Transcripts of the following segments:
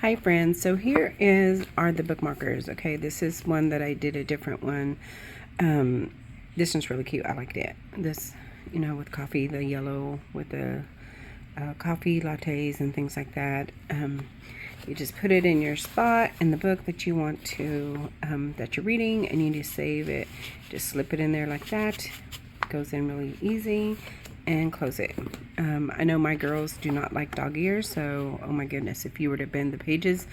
Hi friends, so here are the bookmarkers. Okay, this is one that I did a different one. This one's really cute. I liked it. This, with coffee, the yellow with the coffee lattes and things like that. You just put it in your spot in the book that you want to, that you're reading, and you just save it. Just slip it in there like that. It goes in really easy. And close it. I know my girls do not like dog ears, so oh my goodness, if you were to bend the pages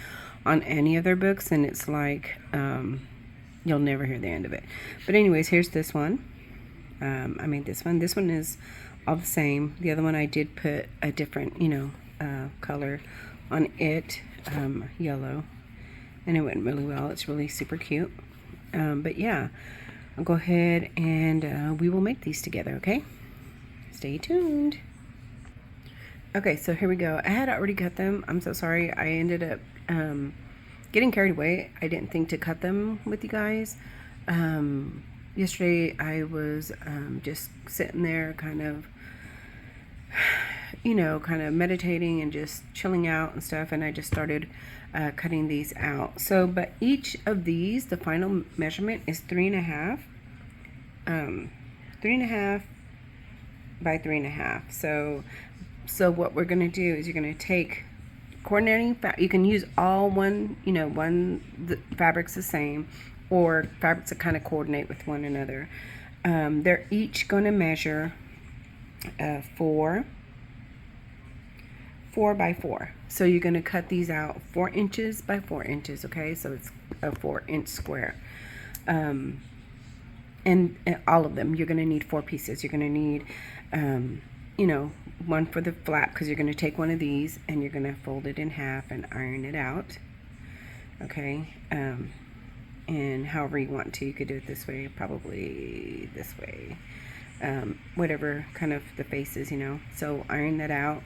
on any of their books, and it's like you'll never hear the end of it. But anyways, here's this one. This one is all the same. The other one I did put a different color on it, yellow, and it went really well. It's really super cute. But yeah, I'll go ahead and we will make these together, okay? Stay tuned. Okay, so here we go. I had already cut them. I'm so sorry. I ended up getting carried away. I didn't think to cut them with you guys. Yesterday I was just sitting there kind of meditating and just chilling out and stuff, and I just started cutting these out. So, but each of these, the final measurement is 3.5. 3.5 by 3.5. So what we're going to do is you're going to take coordinating you can use all the fabrics the same, or fabrics that kind of coordinate with one another. They're each going to measure 4 by 4. So you're going to cut these out 4 inches by 4 inches. Okay, so it's a 4-inch square. And all of them, you're going to need 4 pieces. You're going to need, one for the flap, because you're going to take one of these and you're going to fold it in half and iron it out. Okay, and however you want to, you could do it this way, probably this way, whatever kind of the face is, So iron that out.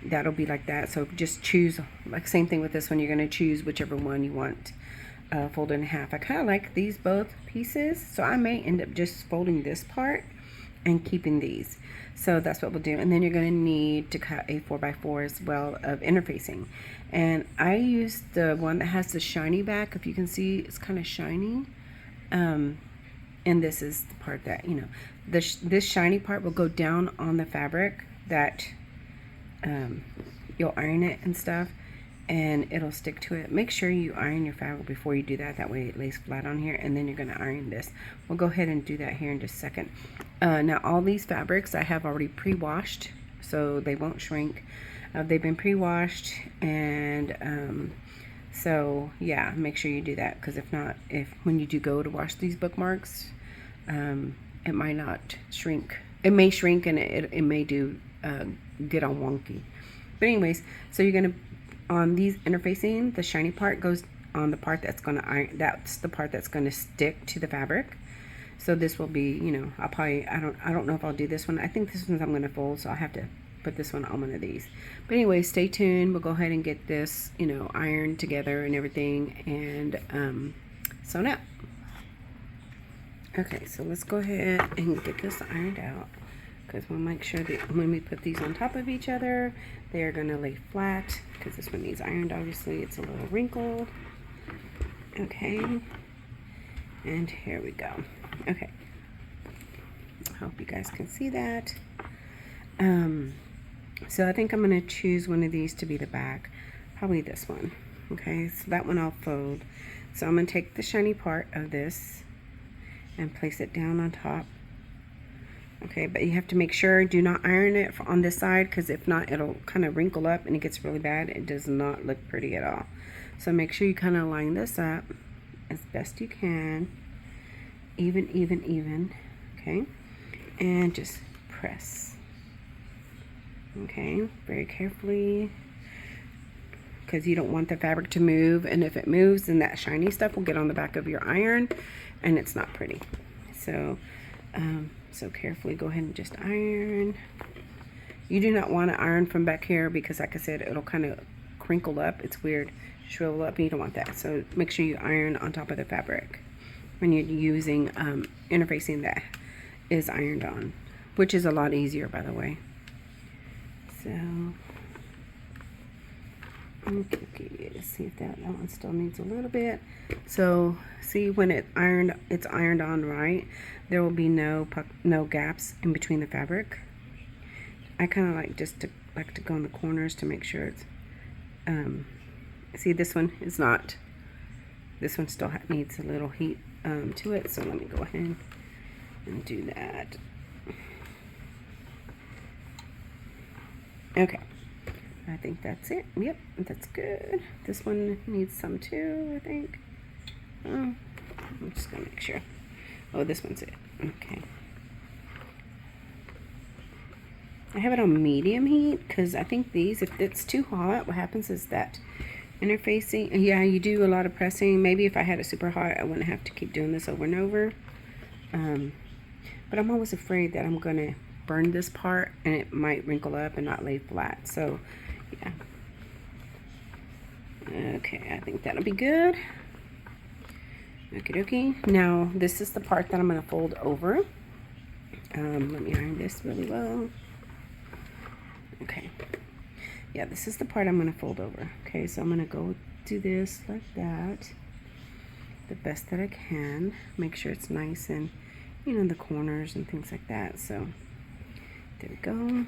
That'll be like that. So just choose, like same thing with this one. You're going to choose whichever one you want. Fold in half. I kind of like these both pieces, so I may end up just folding this part and keeping these. So that's what we'll do. And then you're going to need to cut a 4x4 as well of interfacing, and I used the one that has the shiny back. If you can see, it's kind of shiny, and this is the part that this shiny part will go down on the fabric that you'll iron it and stuff, and it'll stick to it. Make sure you iron your fabric before you do that. That way it lays flat on here, and then you're going to iron this. We'll go ahead and do that here in just a second. Now all these fabrics I have already pre-washed, so they won't shrink. They've been pre-washed, and so yeah, make sure you do that, because if not, when you do go to wash these bookmarks, it might not shrink. It may shrink, and it may do get all wonky. But anyways, so you're going to, on these interfacing, the shiny part goes on the part that's going to iron. That's the part that's going to stick to the fabric. So this will be, I'll probably, I don't know if I'll do this one. I think this one's I'm going to fold, so I'll have to put this one on one of these. But anyway, stay tuned. We'll go ahead and get this, ironed together and everything, and sewn up. Okay, so let's go ahead and get this ironed out, because we'll make sure that when we put these on top of each other, they are going to lay flat, because this one needs ironed. Obviously, it's a little wrinkled. Okay, and here we go. Okay, I hope you guys can see that. So I think I'm going to choose one of these to be the back, probably this one. Okay, so that one I'll fold. So I'm going to take the shiny part of this and place it down on top. Okay, but you have to make sure, do not iron it on this side, because if not, it'll kind of wrinkle up and it gets really bad. It does not look pretty at all. So make sure you kind of line this up as best you can, even, okay, and just press. Okay, very carefully, because you don't want the fabric to move, and if it moves, then that shiny stuff will get on the back of your iron, and it's not pretty. So so carefully go ahead and just iron. You do not want to iron from back here, because like I said, it'll kind of crinkle up. It's weird, shrivel up, and you don't want that. So make sure you iron on top of the fabric when you're using interfacing that is ironed on, which is a lot easier, by the way. So Okay, let's see if that one still needs a little bit. So see, when it's ironed on right, there will be no gaps in between the fabric. I kind of like like to go in the corners to make sure it's see, this one is not, this one still needs a little heat to it, so let me go ahead and do that. Okay, I think that's it. Yep, that's good. This one needs some too, I think. I'm just gonna make sure. Oh, this one's it. Okay. I have it on medium heat because I think these, if it's too hot, what happens is that interfacing, yeah, you do a lot of pressing. Maybe if I had it super hot, I wouldn't have to keep doing this over and over. But I'm always afraid that I'm gonna burn this part and it might wrinkle up and not lay flat. So yeah. Okay, I think that'll be good. Okie dokie. Now this is the part that I'm gonna fold over. Let me iron this really well. Okay. Yeah, this is the part I'm gonna fold over. Okay, so I'm gonna go do this like that, the best that I can. Make sure it's nice and, you know, the corners and things like that. So there we go.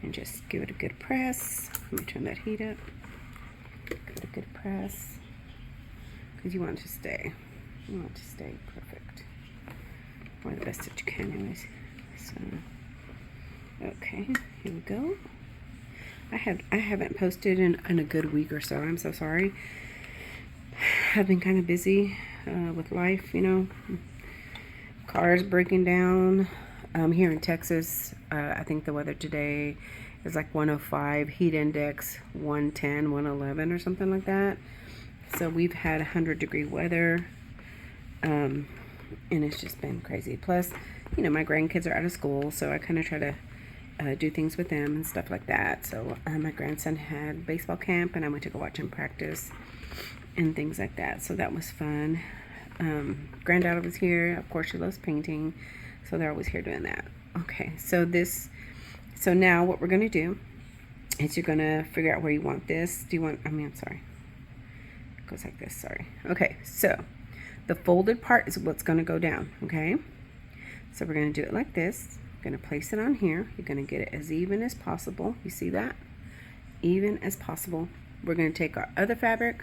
And just give it a good press. Let me turn that heat up. Give it a good press. Because you want it to stay. You want it to stay perfect. Or the best that you can anyways. So okay, here we go. I haven't posted in a good week or so. I'm so sorry. I've been kind of busy with life, you know. Cars breaking down. Here in Texas, I think the weather today is like 105, heat index 110, 111 or something like that. So we've had 100-degree weather, and it's just been crazy. Plus, you know, my grandkids are out of school, so I kind of try to do things with them and stuff like that. So my grandson had baseball camp, and I went to go watch him practice and things like that. So that was fun. Granddaughter was here. Of course, she loves painting, so they're always here doing that. Okay, so now what we're gonna do is you're gonna figure out where you want this. I'm sorry. It goes like this, sorry. Okay, so the folded part is what's gonna go down, okay? So we're gonna do it like this. You're gonna place it on here. You're gonna get it as even as possible. You see that? Even as possible. We're gonna take our other fabric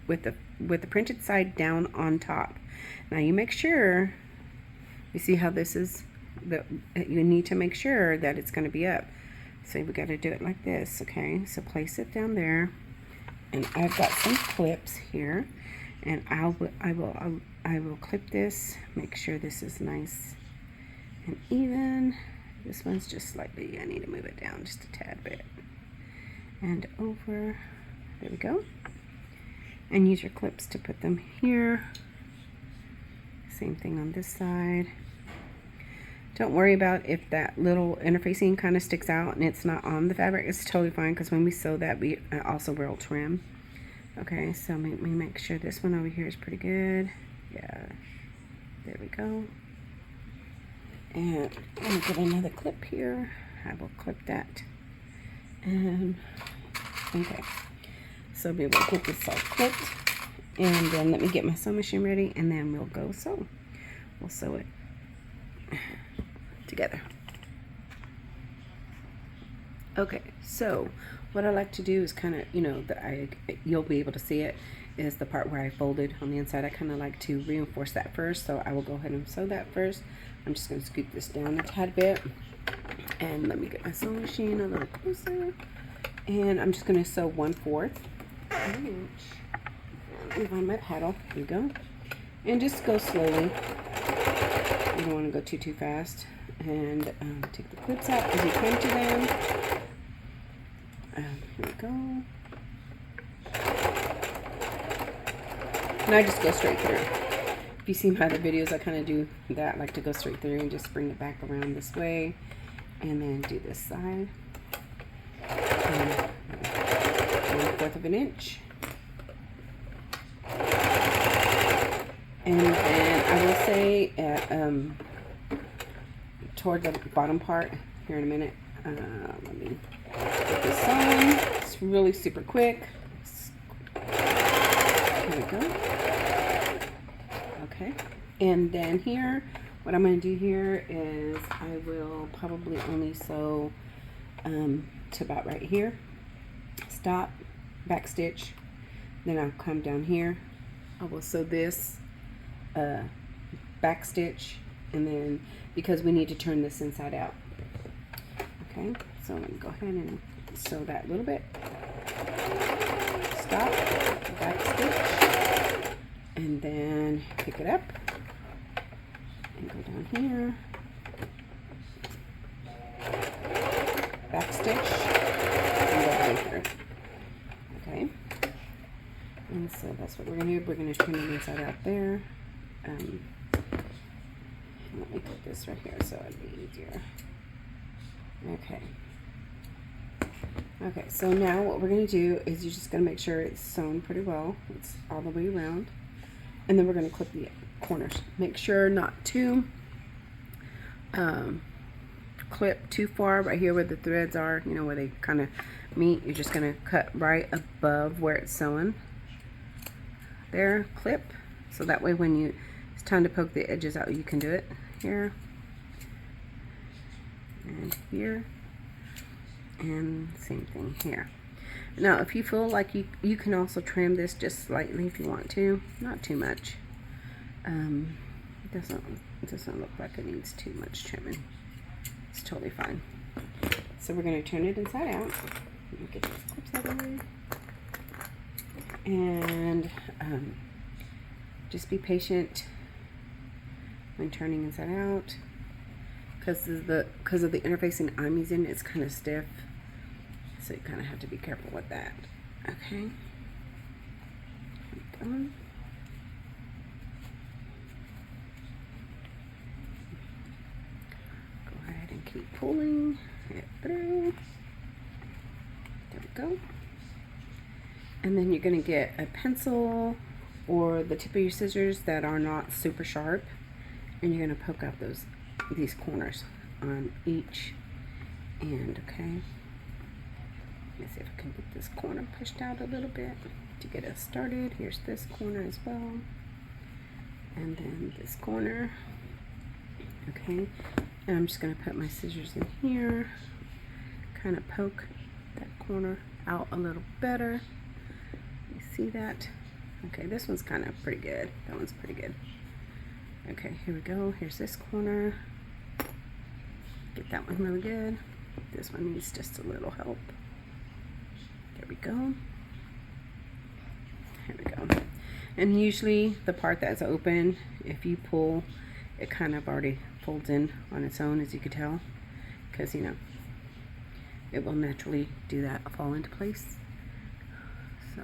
with the printed side down on top. Now you make sure, you see how this is, you need to make sure that it's going to be up. So we got to do it like this, okay? So place it down there, and I've got some clips here, and I will clip this. Make sure this is nice and even. This one's just slightly, I need to move it down just a tad bit, and over. There we go. And use your clips to put them here. Same thing on this side. Don't worry about if that little interfacing kind of sticks out and it's not on the fabric. It's totally fine, because when we sew that, we also will trim. Okay, so we make sure this one over here is pretty good. Yeah, there we go. And I'm gonna get another clip here. I will clip that. And okay, so be able to get this all clipped. And then let me get my sewing machine ready, and then we'll go sew. We'll sew it together. Okay, so what I like to do is kind of, you know, you'll be able to see it, is the part where I folded on the inside. I kind of like to reinforce that first, so I will go ahead and sew that first. I'm just going to scoop this down a tad bit, and let me get my sewing machine a little closer, and I'm just going to sew 1/4 inch. Let me find my paddle. Here we go. And just go slowly. You don't want to go too fast. And take the clips out as you come to them. Here we go. And I just go straight through. If you see my other videos, I kind of do that. I like to go straight through and just bring it back around this way. And then do this side. And 1/4 inch. And then I will say toward the bottom part here in a minute, Let me put this on. It's really super quick. Here we go. Okay, and then here, what I'm going to do here is I will probably only sew to about right here. Stop, back stitch, then I'll come down here. I will sew this back stitch, and then because we need to turn this inside out. Okay, so let me go ahead and sew that a little bit. Stop, back stitch, and then pick it up and go down here, back stitch, and go down here. Okay, and so that's what we're going to do. We're going to turn it inside out there. Let me put this right here so it'd be easier. Okay. Okay, so now what we're going to do is you're just going to make sure it's sewn pretty well. It's all the way around. And then we're going to clip the corners. Make sure not to clip too far right here where the threads are, you know, where they kind of meet. You're just going to cut right above where it's sewn. There, clip. So that way when it's time to poke the edges out, you can do it here and here, and same thing here. Now if you feel like you can also trim this just slightly if you want to, not too much. It doesn't look like it needs too much trimming. It's totally fine. So we're going to turn it inside out. Let me get these clips out of the way. And just be patient when turning inside out, because of the interfacing I'm using, it's kind of stiff, so you kind of have to be careful with that. Okay, go ahead and keep pulling it through. There we go. And then you're going to get a pencil or the tip of your scissors that are not super sharp, and you're going to poke out these corners on each end. Okay, let me see if I can get this corner pushed out a little bit to get us started. Here's this corner as well, and then this corner. Okay, and I'm just going to put my scissors in here, kind of poke that corner out a little better. You see that? Okay, this one's kind of pretty good. That one's pretty good. Okay, here we go. Here's this corner. Get that one really good. This one needs just a little help. There we go. Here we go. And usually the part that's open, if you pull, it kind of already folds in on its own, as you can tell, because, you know, it will naturally do that, fall into place. So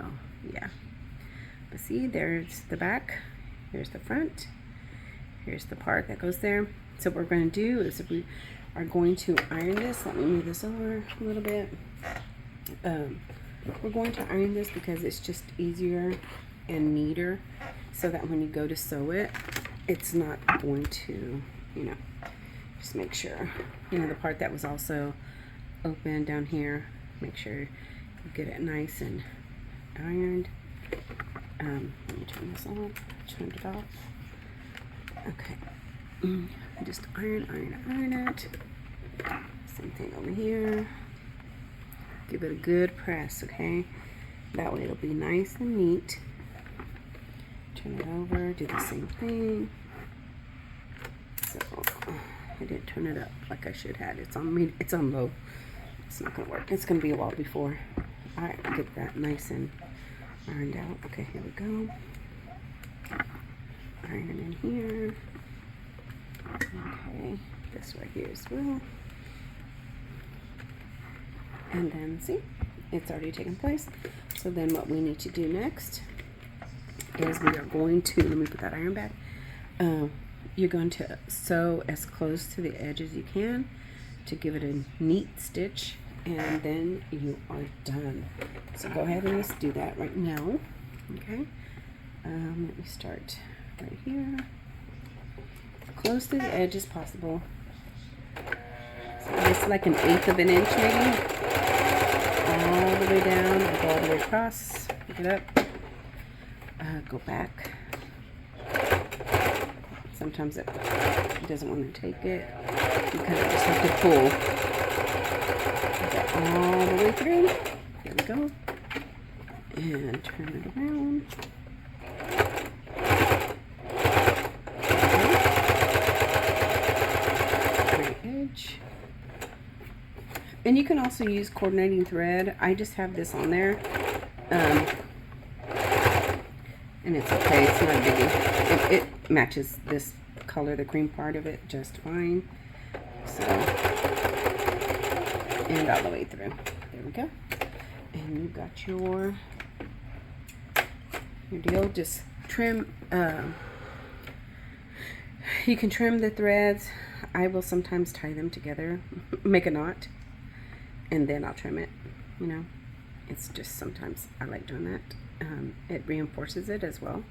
yeah, but see, there's the back, here's the front, here's the part that goes there. So what we're going to do is we are going to iron this. Let me move this over a little bit. We're going to iron this because it's just easier and neater, so that when you go to sew it, it's not going to, you know, just make sure, you know, the part that was also open down here, make sure you get it nice and ironed. Let me turn this on, turn it off. Okay, just iron it. Same thing over here. Give it a good press, okay? That way it'll be nice and neat. Turn it over, do the same thing. So I didn't turn it up like I should have. It's on low. It's not gonna work. It's gonna be a while before I get that nice and ironed out. Okay, here we go. Iron in here. Okay, this right here as well. And then see, it's already taken place. So then what we need to do next is we are going to, let me put that iron back. You're going to sew as close to the edge as you can to give it a neat stitch, and then you are done. So go ahead and let's do that right now. Okay, let me start right here, as close to the edge as possible. So this just like 1/8 of an inch maybe. All the way down, I go all the way across, pick it up, go back. Sometimes it doesn't want to take it. You kind of just have to pull. Get all the way through. There we go. And turn it around. Right edge. And you can also use coordinating thread. I just have this on there. And it's okay. It's not a biggie. It matches this color, the cream part of it, just fine. So, and all the way through. There we go. And you got your deal. Just trim. You can trim the threads. I will sometimes tie them together, make a knot, and then I'll trim it. You know, it's just sometimes I like doing that. It reinforces it as well.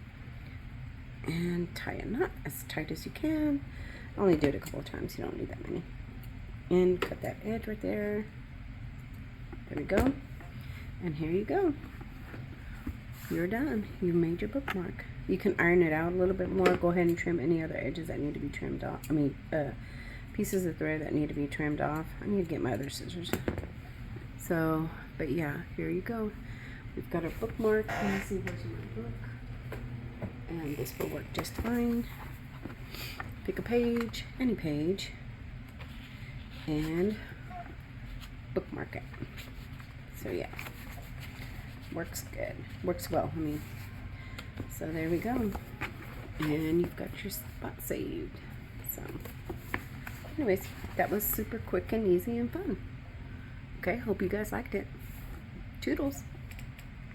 And tie a knot as tight as you can. Only do it a couple of times. You don't need that many. And cut that edge right there. There we go. And here you go. You're done. You made your bookmark. You can iron it out a little bit more. Go ahead and trim any other edges that need to be trimmed off. I mean, pieces of thread that need to be trimmed off. I need to get my other scissors. So, but yeah, here you go. We've got our bookmark. Let me see, where's my book? And this will work just fine. Pick a page, any page, and bookmark it. So yeah, works good. Works well, I mean. So there we go. And you've got your spot saved. So anyways, that was super quick and easy and fun. Okay, hope you guys liked it. Toodles.